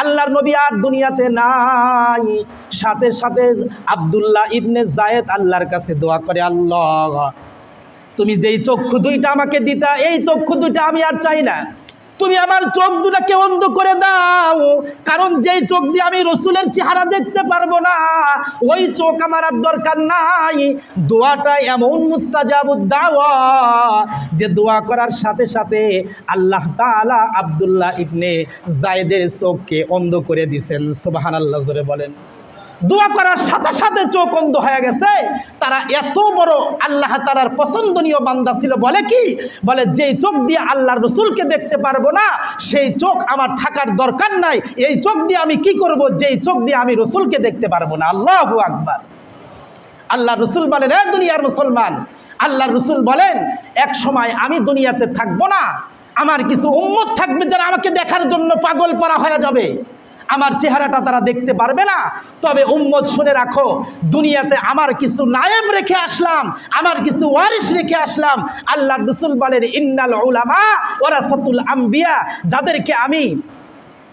আল্লাহর নবী আর দুনিয়াতে নাই। সাথে সাথে আব্দুল্লাহ ইবনে যায়েদ আল্লাহর কাছে দোয়া করে, আল্লাহ তুমি যেই চক্ষু দুইটা আমাকে দিতা, এই চক্ষু দুইটা আমি আর চাই না, তুমি আমার চোখ দুটাকে অন্ধ করে দাও, কারণ যেই চোখ দিয়ে আমি রসুলের চেহারা দেখতে পারবো না ওই চোখ আমার আর দরকার নাই। দোয়াটা এমন মুস্তাজাবুদ দাওয়া যে দোয়া করার সাথে সাথে আল্লাহ তাআলা আব্দুল্লাহ ইবনে যায়েদের চোখকে অন্ধ করে দিয়েছেন। সুবহানাল্লাহ জোরে বলেন। দোয়া করার সাথে সাথে চোখ অন্ধ হয়ে গেছে। তারা এত বড় আল্লাহ তাআলার পছন্দনীয় বান্দা ছিল। বলে কি, বলে যেই চোখ দিয়ে আল্লাহর রসুলকে দেখতে পারবো না সেই চোখ আমার থাকার দরকার নাই। এই চোখ দিয়ে আমি কি করব, যেই চোখ দিয়ে আমি রসুলকে দেখতে পারবো না। আল্লাহু আকবার। আল্লাহ রসুল বলেন, এ দুনিয়ার মুসলমান, আল্লাহর রসুল বলেন এক সময় আমি দুনিয়াতে থাকবো না, আমার কিছু উম্মত থাকবে যারা আমাকে দেখার জন্য পাগল পারা হয়ে যাবে, আমার চেহারাটা তারা দেখতে পারবে না। তবে উম্মত শুনে রাখো, দুনিয়াতে আমার কিছু নায়েব রেখে আসলাম, আমার কিছু ওয়ারিস রেখে আসলাম। আল্লাহর রাসূল বলেন, ইন্নাল উলামা ওয়ারাসাতুল আম্বিয়া, যাদেরকে আমি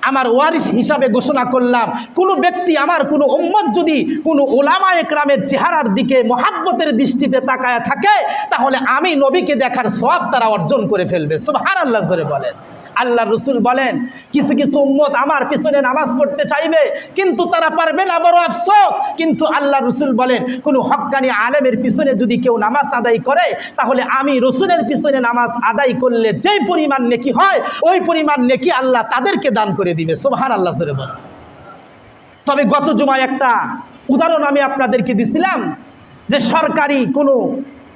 আমার ওয়ারিস হিসাবে ঘোষণা করলাম। কোনো ব্যক্তি, আমার কোনো উম্মত যদি কোনো উলামা একরামের চেহারার দিকে মহাব্বতের দৃষ্টিতে তাকায়া থাকে, তাহলে আমি নবীকে দেখার সওয়াব তারা অর্জন করে ফেলবে। সুবহানাল্লাহ জোরে বলেন। আল্লাহ রসুল বলেন, কিছু কিছু উম্মত আমার পিছনে নামাজ পড়তে চাইবে কিন্তু তারা পারবে না, বড় আফসোস। কিন্তু আল্লাহ রসুল বলেন, কোনো হক্কানি আলেমের পিছনে যদি কেউ নামাজ আদায় করে, তাহলে আমি রসুলের পিছনে নামাজ আদায় করলে যেই পরিমাণ নেকি হয় ওই পরিমাণ নেকি আল্লাহ তাদেরকে দান করে দিবে। সুবহানাল্লাহ জোরে বলেন। তবে গত জুমায় একটা উদাহরণ আমি আপনাদেরকে দিছিলাম যে সরকারি কোনো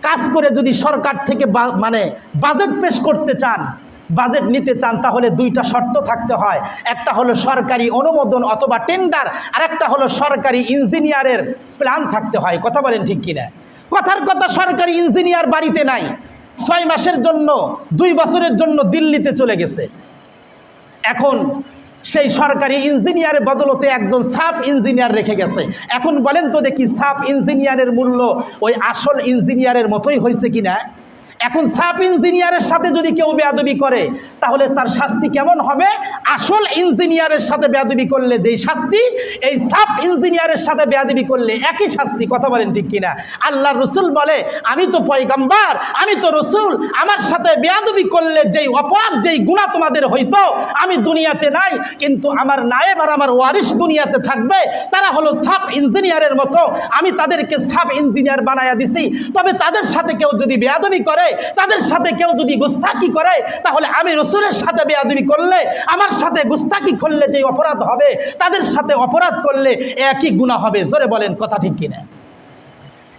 কাজ করে যদি সরকার থেকে বাজেট পেশ করতে চান, বাজেট নিতে চান, তাহলে দুইটা শর্ত থাকতে হয়। একটা হলো সরকারি অনুমোদন অথবা টেন্ডার, আর একটা হলো সরকারি ইঞ্জিনিয়ারের প্ল্যান থাকতে হয়। কথা বলেন ঠিক কিনা? কথার কথা, সরকারি ইঞ্জিনিয়ার বাড়িতে নাই, 6 মাসের জন্য 2 বছরের জন্য দিল্লিতে চলে গেছে। এখন সেই সরকারি ইঞ্জিনিয়ারের বদলতে একজন সাব ইঞ্জিনিয়ার রেখে গেছে। এখন বলেন তো দেখি, সাব ইঞ্জিনিয়ারের মূল্য ওই আসল ইঞ্জিনিয়ারের মতোই হয়েছে কিনা? এখন সাব ইঞ্জিনিয়ারের সাথে যদি কেউ বেয়াদবি করে তাহলে তার শাস্তি কেমন হবে? আসল ইঞ্জিনিয়ারের সাথে বেয়াদবি করলে যেই শাস্তি, এই সাব ইঞ্জিনিয়ারের সাথে বেয়াদবি করলে একই শাস্তি। কথা বলেন ঠিক কিনা? আল্লাহর রসুল বলে, আমি তো পয়গম্বর, আমি তো রসুল, আমার সাথে বেয়াদবি করলে যেই অপরাধ, যেই গুনাহ তোমাদের হইতো, আমি দুনিয়াতে নাই, কিন্তু আমার নায়েব আর আমার ওয়ারিস দুনিয়াতে থাকবে, তারা হলো সাব ইঞ্জিনিয়ারের মতো, আমি তাদেরকে সাব ইঞ্জিনিয়ার বানায়া দিছি। তবে তাদের সাথে কেউ যদি বেয়াদবি করে, তাদের সাথে কেউ যদি গুস্তাকি করে, তাহলে আমি রসুলের সাথে বেয়াদবি করলে, আমার সাথে গুস্তাকি করলে যে অপরাধ হবে, তাদের সাথে অপরাধ করলে একই গুনাহ হবে। জোরে বলেন কথা ঠিক কিনা?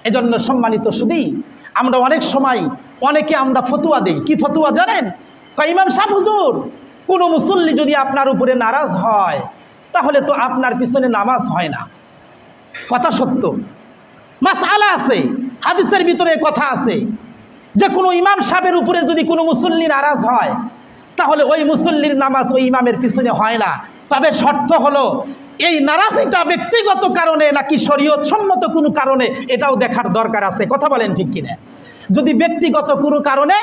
এজন্য সম্মানিত সুধী, আমরা অনেক সময় অনেকে আমরা ফতুয়া দেই। কি ফতুয়া জানেন? ইমাম সাহেব, হুজুর, কোনো মুসল্লি যদি আপনার উপরে নারাজ হয় তাহলে তো আপনার পিছনে নামাজ হয় না। কথা সত্য, মাসআলা আছে, হাদিসের ভিতরে কথা আছে যে কোনো ইমাম সাহেবের উপরে যদি কোনো মুসল্লি নারাজ হয় তাহলে ওই মুসল্লির নামাজ ওই ইমামের পিছনে হয় না। তবে শর্ত হলো এই নারাজিটা ব্যক্তিগত কারণে নাকি শরীয়ত সম্মত কোনো কারণে, এটাও দেখার দরকার আছে। কথা বলেন ঠিক কিনা? যদি ব্যক্তিগত কোনো কারণে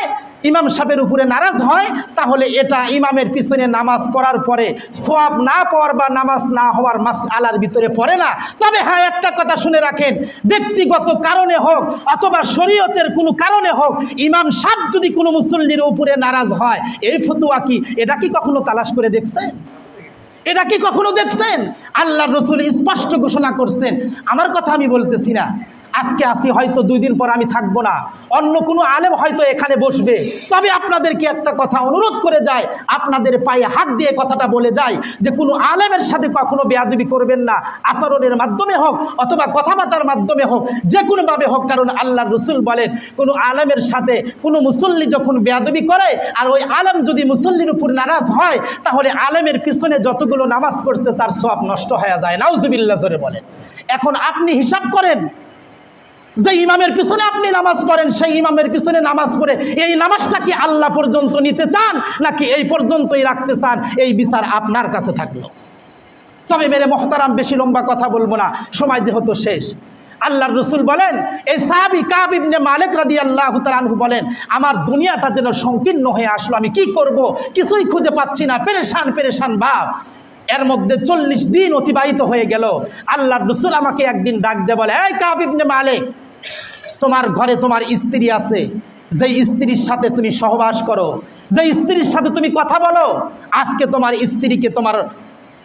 ইমাম সাহেবের উপরে নারাজ হয় তাহলে এটা ইমামের পিছনে নামাজ পড়ার পরে সওয়াব না পাওয়ার বা নামাজ না হওয়ার মাসআলার ভিতরে পড়ে না। তবে হ্যাঁ, একটা কথা শুনে রাখেন, ব্যক্তিগত কারণে হোক অথবা শরীয়তের কোনো কারণে হোক, ইমাম সাহেব যদি কোনো মুসল্লির উপরে নারাজ হয়, এই ফতোয়া কি, এটা কি কখনো তালাশ করে দেখছেন? এটা কি কখনো দেখছেন? আল্লাহর রাসূল স্পষ্ট ঘোষণা করছেন। আমার কথা আমি বলতেছি না, আজকে আসি, হয়তো 2 দিন পর আমি থাকবো না, অন্য কোনো আলেম হয়তো এখানে বসবে। তবে আপনাদেরকে একটা কথা অনুরোধ করে যায়, আপনাদের পায়ে হাত দিয়ে কথাটা বলে যায় যে কোনো আলেমের সাথে কখনো বেয়াদবি করবেন না, আচরণের মাধ্যমে হোক অথবা কথাবার্তার মাধ্যমে হোক, যে কোনোভাবে হোক। কারণ আল্লাহর রাসূল বলেন, কোনো আলেমের সাথে কোনো মুসল্লি যখন বেয়াদবি করে আর ওই আলেম যদি মুসল্লির উপর নারাজ হয় তাহলে আলেমের পিছনে যতগুলো নামাজ পড়তে তার সওয়াব নষ্ট হয়ে যায়। নাউজুবিল্লাহ জোরে বলেন। এখন আপনি হিসাব করেন, যে ইমামের পিছনে আপনি নামাজ পড়েন, সেই ইমামের পিছনে নামাজ পড়ে এই নামাজটা কি আল্লাহ পর্যন্ত নিতে চান নাকি এই পর্যন্তই রাখতে চান? এই বিচার আপনার কাছে থাকলো। তবে মেরে মহতারাম, বেশি লম্বা কথা বলবো না, সময় যেহেতু শেষ। আল্লাহর রাসূল বলেন, এই সাহাবী কাব ইবনে মালিক রাদিয়াল্লাহু তাআলা আনহু বলেন, আমার দুনিয়াটা যেন সংকীর্ণ হয়ে আসলো, আমি কি করব কিছুই খুঁজে পাচ্ছি না, পেরেশান ভাব। এর মধ্যে 40 দিন অতিবাহিত হয়ে গেল। আল্লাহর রাসূল আমাকে একদিন ডাক দিয়ে বলে, এই কাব ইবনে মালিক, তোমার ঘরে তোমার স্ত্রী আছে, যেই স্ত্রীর সাথে তুমি সহবাস করো, যেই স্ত্রীর সাথে তুমি কথা বলো, আজকে তোমার স্ত্রীকে তোমার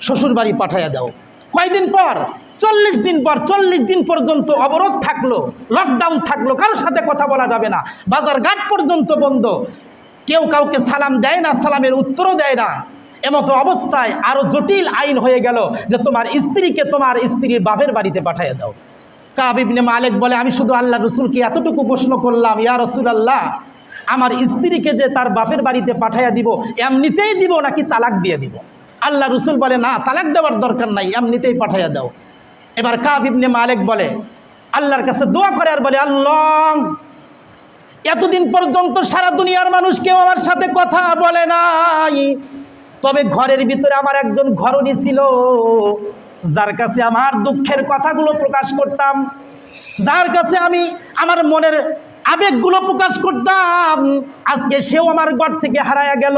শ্বশুর বাড়ি পাঠাইয়া দাও। কয়দিন পর? 40 দিন পর। 40 দিন পর্যন্ত অবরোধ থাকলো, লকডাউন থাকলো, কারোর সাথে কথা বলা যাবে না, বাজার ঘাট পর্যন্ত বন্ধ, কেউ কাউকে সালাম দেয় না, সালামের উত্তরও দেয় না। এমতো অবস্থায় আরো জটিল আইন হয়ে গেল যে তোমার স্ত্রীকে তোমার স্ত্রীর বাপের বাড়িতে পাঠাইয়া দাও। কাব ইবনে মালিক বলে, আমি শুধু আল্লাহর রাসূলকে এতটুকু প্রশ্ন করলাম, ইয়া রাসূলুল্লাহ, আমার স্ত্রীকে যে তার বাপের বাড়িতে পাঠাইয়া দিব, এমনিতেই দিব নাকি তালাক দিয়ে দিব? আল্লাহর রাসূল বলে, না, তালাক দেওয়ার দরকার নাই, এমনিতেই পাঠাইয়া দাও। এবার কাব ইবনে মালিক বলে, আল্লাহর কাছে দোয়া করে আর বলে, আল্লাহ, এতদিন পর্যন্ত সারা দুনিয়ার মানুষ কেউ আমার সাথে কথা বলে নাই, তবে ঘরের ভিতরে আমার একজন ঘরণী ছিল, যার কাছে আমার দুঃখের কথাগুলো প্রকাশ করতাম, যার কাছে আমি আমার মনের আবেগগুলো প্রকাশ করতাম। আজকে সেও আমার ঘর থেকে হারায়া গেল।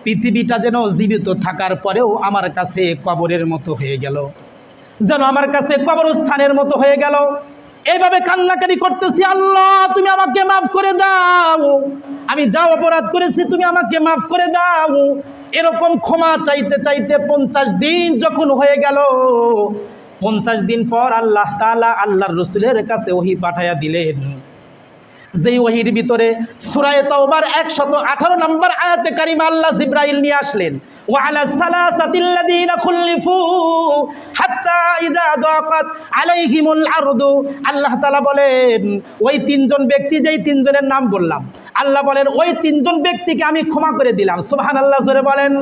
পৃথিবীটা যেন জীবিত থাকার পরেও আমার কাছে কবরের মতো হয়ে গেল, যেন আমার কাছে কবরস্থানের মতো হয়ে গেল। এইভাবে কান্নাকারি করতেছি, আল্লাহ তুমি আমাকে মাফ করে দাও, আমি যা অপরাধ করেছি তুমি আমাকে মাফ করে দাও। এরকম ক্ষমা চাইতে চাইতে 50 দিন যখন হয়ে গেল, 50 দিন পর আল্লাহ তাআলা আল্লাহর রাসূলের কাছে ওহী পাঠাইয়া দিলেন। যেই ওহীর ভিতরে সূরা তাওবার 118 নম্বর আয়াতে কারিমা আল্লাহ জিবরাইল নিয়ে আসলেন, وعلى الثلاثة الذين خلفوا حتى إذا ضاقت عليهم الأرض। আল্লাহ তাআলা বলেন, ওই 3 জন ব্যক্তি, যেই 3 জনের নাম বললাম, আল্লাহ বলেন ওই 3 জন ব্যক্তিকে আমি ক্ষমা করে দিলাম। সুবহানাল্লাহ জোরে বলেন।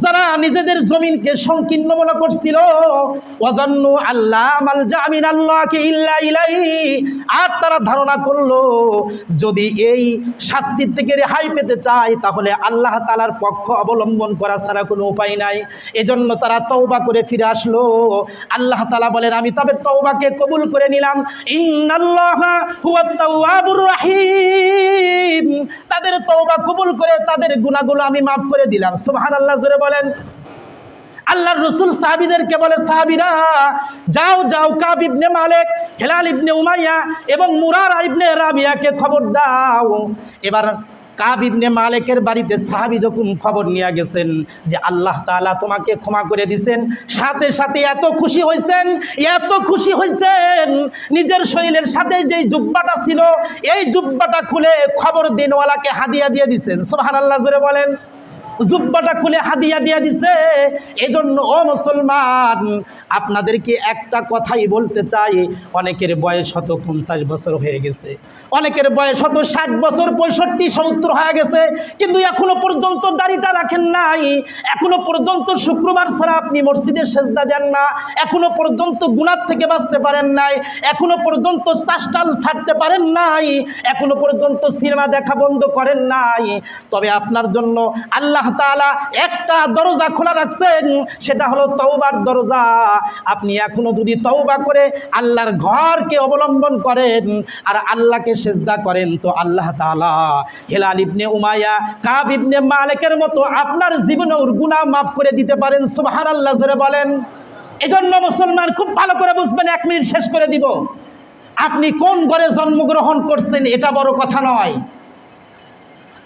যারা নিজেদের জমিনকে সংকীর্ণ মনে করছিল, ওয়াজান্নু আল্লাহ মালজা মিনাল্লাহি ইল্লা ইলাইহি, আর তারা ধারণা করলো যদি এই শাস্তির থেকে রেহাই পেতে চায় তাহলে আল্লাহ তাআলার পক্ষ অবলম্বন করা ছাড়া কোনো উপায় নাই। এজন্য তারা তওবা করে ফিরে আসলো। আল্লাহ তাআলা বলেন, আমি তাদের তওবাকে কবুল করে নিলাম। ইন্নাল্লাহা হুয়াত তাওয়াবুর রাহিম, তাদের তওবা কবুল করে তাদের গুনাহগুলো আমি মাফ করে দিলাম। সুবহানাল্লাহ জোরে বলেন। আল্লাহর রাসূল সাহাবীদেরকে বলে, সাহাবীরা যাও যাও, কাব ইবনে মালিক, হিলাল ইবনে উমাইয়া এবং মুরারা ইবনে রাবিয়াকে খবর দাও। এবার কাব ইবনে মালিকের বাড়িতে সাহাবী যখন খবর নিয়ে গেছেন যে আল্লাহ তাআলা তোমাকে ক্ষমা করে দিয়েছেন, সাথে সাথে এত খুশি হয়েছেন, নিজের শরীরের সাথে যেই জুব্বাটা ছিল এই জুব্বাটা খুলে খবর দিনওয়ালাকে হাদিয়া দিয়ে দিয়েছেন। সুবহানাল্লাহ জোরে বলেন। জুব্বাটা খুলে হাদিয়া দিয়া দিছে। এজন্য ও মুসলমান, আপনাদেরকে একটা কথাই বলতে চাই, অনেকের বয়স হয়তো 50 বছর হয়ে গেছে, অনেকের বয়স হয়তো 60 বছর, 65, 70 হয়ে গেছে, কিন্তু এখনো পর্যন্ত দাড়িটা রাখেন নাই, এখনো পর্যন্ত শুক্রবার ছাড়া আপনি মসজিদে সেজদা দেন না, এখনো পর্যন্ত গুনাহ থেকে বাঁচতে পারেন নাই, এখনো পর্যন্ত চাষটাল ছাড়তে পারেন নাই, এখনো পর্যন্ত সিনেমা দেখা বন্ধ করেন নাই। তবে আপনার জন্য আল্লাহ তাআলা একটা দরজা খোলা রাখছেন, সেটা হলো তওবার দরজা। আপনি এখনো যদি তওবা করে আল্লাহর ঘরকে অবলম্বন করেন আর আল্লাহকে সেজদা করেন, তো আল্লাহ তাআলা হিলাল ইবনে উমাইয়া, কাব ইবনে মালিকের মতো আপনার জীবনের গুনাহ মাফ করে দিতে পারেন। সুবহানাল্লাহ জোরে বলেন। এজন্য মুসলমান খুব ভালো করে বুঝবেন, 1 মিনিট শেষ করে দিব। আপনি কোন ঘরে জন্মগ্রহণ করছেন এটা বড় কথা নয়।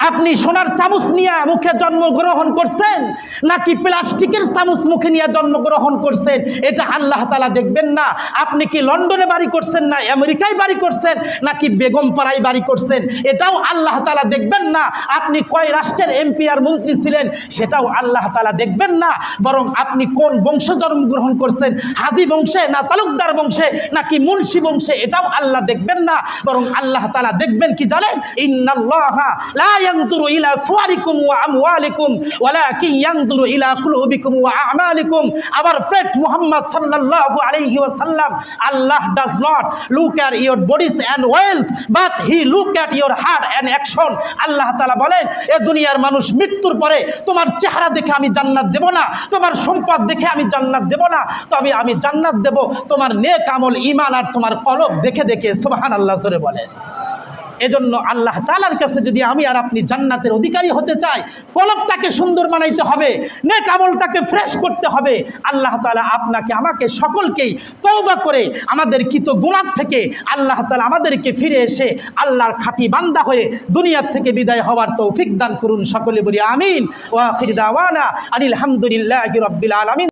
আপনি সোনার চামচ নিয়ে মুখে জন্মগ্রহণ করছেন নাকি প্লাস্টিকের চামচ মুখে নিয়ে জন্মগ্রহণ করছেন, এটা আল্লাহ তাআলা দেখবেন না। আপনি কি লন্ডনে বাড়ি করছেন না আমেরিকায় বাড়ি করছেন নাকি বেগমপাড়ায় বাড়ি করছেন, এটাও আল্লাহ তাআলা দেখবেন না। আপনি কয় রাষ্ট্রের এমপি আর মন্ত্রী ছিলেন, সেটাও আল্লাহ তাআলা দেখবেন না। বরং আপনি কোন বংশে জন্মগ্রহণ করছেন, হাজী বংশে না তালুকদার বংশে নাকি মুন্সি বংশে, এটাও আল্লাহ দেখবেন না। বরং আল্লাহ তাআলা দেখবেন কি জানেন? ইন্নাল্লাহা লা ইয়ানজুরু ইলা সুওয়ারিকুম ওয়া আমওয়ালিকুম ওয়ালাকিন ইয়ানজুরু ইলা কুলুবিকুম ওয়া আমালিকুম। আবার প্রফেট মুহাম্মদ সাল্লাল্লাহু আলাইহি ওয়াসাল্লাম, আল্লাহ does not look at your bodies and wealth but he look at your heart and action। আল্লাহ তাআলা বলেন, এ দুনিয়ার মানুষ মৃত্যুর পরে তোমার চেহারা দেখে আমি জান্নাত দেব না, তোমার সম্পদ দেখে আমি জান্নাত দেব না, তবে আমি জান্নাত দেব তোমার নেক আমল, ঈমান আর তোমার কলব দেখে দেখে। সুবহানাল্লাহ জোরে বলেন। এজন্য আল্লাহ তাআলার কাছে যদি আমি আর আপনি জান্নাতের অধিকারী হতে চাই, কলবটাকে সুন্দর বানাইতে হবে, নেক আমলটাকে ফ্রেশ করতে হবে। আল্লাহ তাআলা আপনাকে আমাকে সকলকেই তওবা করে আমাদের কৃত গুনাহ থেকে আল্লাহ তাআলা আমাদেরকে ফিরে এসে আল্লাহর খাঁটি বান্দা হয়ে দুনিয়ার থেকে বিদায় হওয়ার তৌফিক দান করুন। সকলে বলি আমিন। ওয়া আখির দাওয়ানা আনিল হামদুলিল্লাহি রাব্বিল আলামিন।